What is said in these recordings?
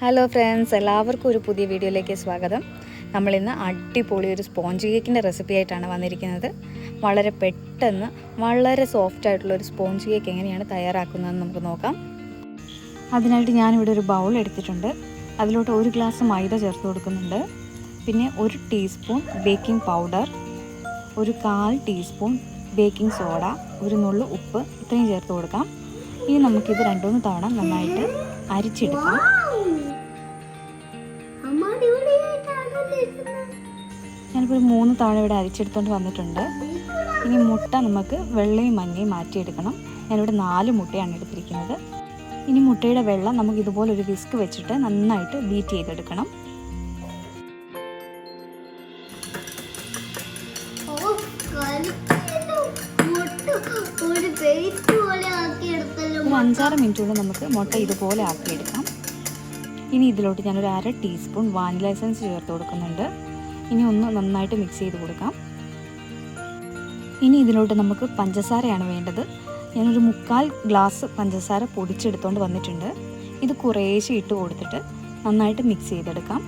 Hello friends, എല്ലാവർക്കും ഒരു പുതിയ വീഡിയോയിലേക്ക് സ്വാഗതം. നമ്മളിന്ന് അടിപൊളി ഒരു സ്പോഞ്ച് കേക്കിൻ്റെ റെസിപ്പി ആയിട്ടാണ് വന്നിരിക്കുന്നത്. വളരെ പെട്ടെന്ന് വളരെ സോഫ്റ്റ് ആയിട്ടുള്ള ഒരു സ്പോഞ്ച് കേക്ക് എങ്ങനെയാണ് തയ്യാറാക്കുന്നതെന്ന് നമുക്ക് നോക്കാം. അതിനായിട്ട് ഞാനിവിടെ ഒരു ബൗൾ എടുത്തിട്ടുണ്ട്. അതിലോട്ട് 1 ഗ്ലാസ് മൈദ ചേർത്ത് കൊടുക്കുന്നുണ്ട്. പിന്നെ 1 teaspoon baking powder, 1/4 teaspoon baking soda, 1 നുള്ളു ഉപ്പ്, ഇത്രയും ചേർത്ത് കൊടുക്കാം. ഇനി നമുക്കിത് 2-3 തവണ നന്നായിട്ട് അരിച്ചെടുക്കാം. ഞാനിപ്പോൾ 3 തവണ ഇവിടെ അരിച്ചെടുത്തുകൊണ്ട് വന്നിട്ടുണ്ട്. ഇനി മുട്ട നമുക്ക് വെള്ളയും മഞ്ഞയും മാറ്റിയെടുക്കണം. ഞാനിവിടെ 4 മുട്ടയാണ് എടുത്തിരിക്കുന്നത്. ഇനി മുട്ടയുടെ വെള്ളം നമുക്ക് ഇതുപോലെ ഒരു വിസ്ക് വെച്ചിട്ട് നന്നായിട്ട് ബീറ്റ് ചെയ്തെടുക്കണം. ഒരു 5-6 മിനിറ്റ് കൊണ്ട് നമുക്ക് മുട്ട ഇതുപോലെ ആക്കിയെടുക്കാം. ഇനി ഇതിലോട്ട് ഞാനൊരു 1/2 ടീസ്പൂൺ വാനില എസൻസ് ചേർത്ത് കൊടുക്കുന്നുണ്ട്. ഇനി ഒന്ന് നന്നായിട്ട് മിക്സ് ചെയ്ത് കൊടുക്കാം. ഇനി ഇതിലോട്ട് നമുക്ക് പഞ്ചസാരയാണ് വേണ്ടത്. ഞാനൊരു 3/4 ഗ്ലാസ് പഞ്ചസാര പൊടിച്ചെടുത്തുകൊണ്ട് വന്നിട്ടുണ്ട്. ഇത് കുറേശ്ശെ ഇട്ട് കൊടുത്തിട്ട് നന്നായിട്ട് മിക്സ് ചെയ്തെടുക്കാം.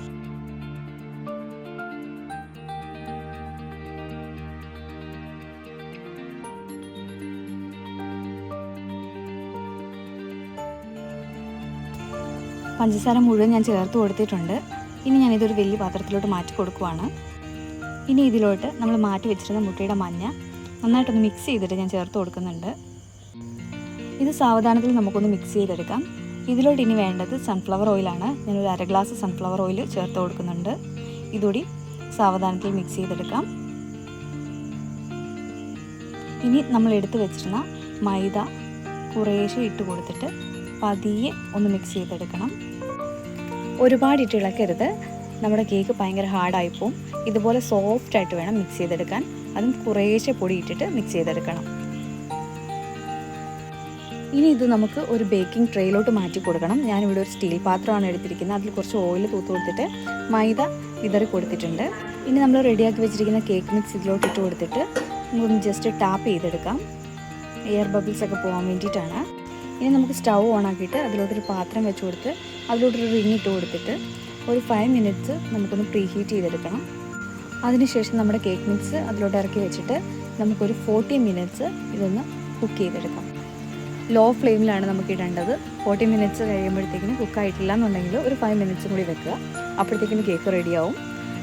പഞ്ചസാര മുഴുവൻ ഞാൻ ചേർത്ത് കൊടുത്തിട്ടുണ്ട്. ഇനി ഞാനിതൊരു വലിയ പാത്രത്തിലോട്ട് മാറ്റി കൊടുക്കുവാണ്. ഇനി ഇതിലോട്ട് നമ്മൾ മാറ്റി വെച്ചിരുന്ന മുട്ടയുടെ മഞ്ഞ നന്നായിട്ടൊന്ന് മിക്സ് ചെയ്തിട്ട് ഞാൻ ചേർത്ത് കൊടുക്കുന്നുണ്ട്. ഇത് സാവധാനത്തിൽ നമുക്കൊന്ന് മിക്സ് ചെയ്തെടുക്കാം. ഇതിലോട്ട് ഇനി വേണ്ടത് സൺഫ്ലവർ ഓയിലാണ്. ഞാനൊരു 1/2 ഗ്ലാസ് സൺഫ്ലവർ ഓയിൽ ചേർത്ത് കൊടുക്കുന്നുണ്ട്. ഇതുകൂടി സാവധാനത്തിൽ മിക്സ് ചെയ്തെടുക്കാം. ഇനി നമ്മൾ എടുത്ത് വെച്ചിരുന്ന മൈദ കുറേശ്ശെ ഇട്ട് കൊടുത്തിട്ട് പതിയെ ഒന്ന് മിക്സ് ചെയ്തെടുക്കണം. ഒരുപാട് ഇട്ട് ഇളക്കരുത്, നമ്മുടെ കേക്ക് ഭയങ്കര ഹാർഡായിപ്പോവും. ഇതുപോലെ സോഫ്റ്റായിട്ട് വേണം മിക്സ് ചെയ്തെടുക്കാൻ. അതും കുറേശ്ശെ പൊടി ഇട്ടിട്ട് മിക്സ് ചെയ്തെടുക്കണം. ഇനി ഇത് നമുക്ക് ഒരു ബേക്കിംഗ് ട്രേയിലോട്ട് മാറ്റി കൊടുക്കണം. ഞാനിവിടെ ഒരു സ്റ്റീൽ പാത്രമാണ് എടുത്തിരിക്കുന്നത്. അതിൽ കുറച്ച് ഓയിൽ തൂത്ത് കൊടുത്തിട്ട് മൈദ വിതറി കൊടുത്തിട്ടുണ്ട്. ഇനി നമ്മൾ റെഡിയാക്കി വെച്ചിരിക്കുന്ന കേക്ക് മിക്സ് ഇതിലോട്ട് ഇട്ട് കൊടുത്തിട്ട് നമുക്കൊന്ന് ജസ്റ്റ് ടാപ്പ് ചെയ്തെടുക്കാം. എയർ ബബിൾസ് ഒക്കെ പോകാൻ വേണ്ടിയിട്ടാണ്. ഇനി നമുക്ക് സ്റ്റൗ ഓൺ ആക്കിയിട്ട് അതിലോട്ടൊരു പാത്രം വെച്ച് കൊടുത്ത് അതിലോട്ടൊരു റിങ് ഇട്ട് കൊടുത്തിട്ട് ഒരു 5 മിനിറ്റ്സ് നമുക്കൊന്ന് പ്രീ ഹീറ്റ് ചെയ്തെടുക്കണം. അതിനുശേഷം നമ്മുടെ കേക്ക് മിക്സ് അതിലോട്ട് ഇറക്കി വെച്ചിട്ട് നമുക്കൊരു 40 മിനിറ്റ്സ് ഇതൊന്ന് കുക്ക് ചെയ്തെടുക്കാം. ലോ ഫ്ലെയിമിലാണ് നമുക്ക് ഇടേണ്ടത്. 40 മിനിറ്റ്സ് കഴിയുമ്പോഴത്തേക്കിനും കുക്കായിട്ടില്ല എന്നുണ്ടെങ്കിൽ ഒരു 5 മിനിറ്റ്സും കൂടി വെക്കുക. അപ്പോഴത്തേക്കിനും കേക്ക് റെഡിയാവും.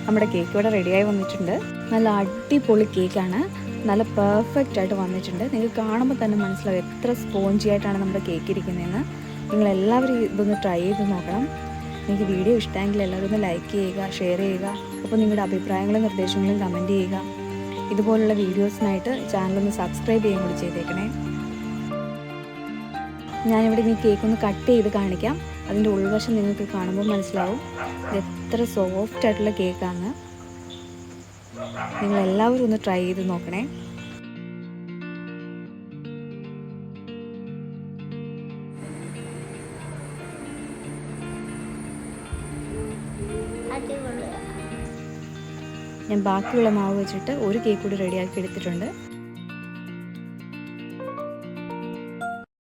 നമ്മുടെ കേക്ക് ഇവിടെ റെഡിയായി വന്നിട്ടുണ്ട്. നല്ല അടിപൊളി കേക്കാണ്. നല്ല പെർഫെക്റ്റ് ആയിട്ട് വന്നിട്ടുണ്ട്. നിങ്ങൾക്ക് കാണുമ്പോൾ തന്നെ മനസ്സിലാവും എത്ര സ്പോഞ്ചി ആയിട്ടാണ് നമ്മുടെ കേക്ക് ഇരിക്കുന്നതെന്ന്. നിങ്ങളെല്ലാവരും ഇതൊന്ന് ട്രൈ ചെയ്ത് നോക്കണം. നിങ്ങൾക്ക് വീഡിയോ ഇഷ്ടമെങ്കിൽ എല്ലാവരും ഒന്ന് ലൈക്ക് ചെയ്യുക, ഷെയർ ചെയ്യുക. അപ്പോൾ നിങ്ങളുടെ അഭിപ്രായങ്ങളും നിർദ്ദേശങ്ങളും കമൻറ്റ് ചെയ്യുക. ഇതുപോലുള്ള വീഡിയോസിനായിട്ട് ചാനലൊന്ന് സബ്സ്ക്രൈബ് ചെയ്യുകയും കൂടി ചെയ്തേക്കണേ. ഞാനിവിടെ ഈ കേക്ക് ഒന്ന് കട്ട് ചെയ്ത് കാണിക്കാം. അതിൻ്റെ ഉൾവശം നിങ്ങൾക്ക് കാണുമ്പോൾ മനസ്സിലാവും എത്ര സോഫ്റ്റ് ആയിട്ടുള്ള കേക്കാണ്. നിങ്ങളെല്ലാവരും ഒന്ന് ട്രൈ ചെയ്ത് നോക്കണേ. ഞാൻ ബാക്കിയുള്ള മാവ് വെച്ചിട്ട് ഒരു കേക്ക് കൂടി റെഡിയാക്കി എടുത്തിട്ടുണ്ട്.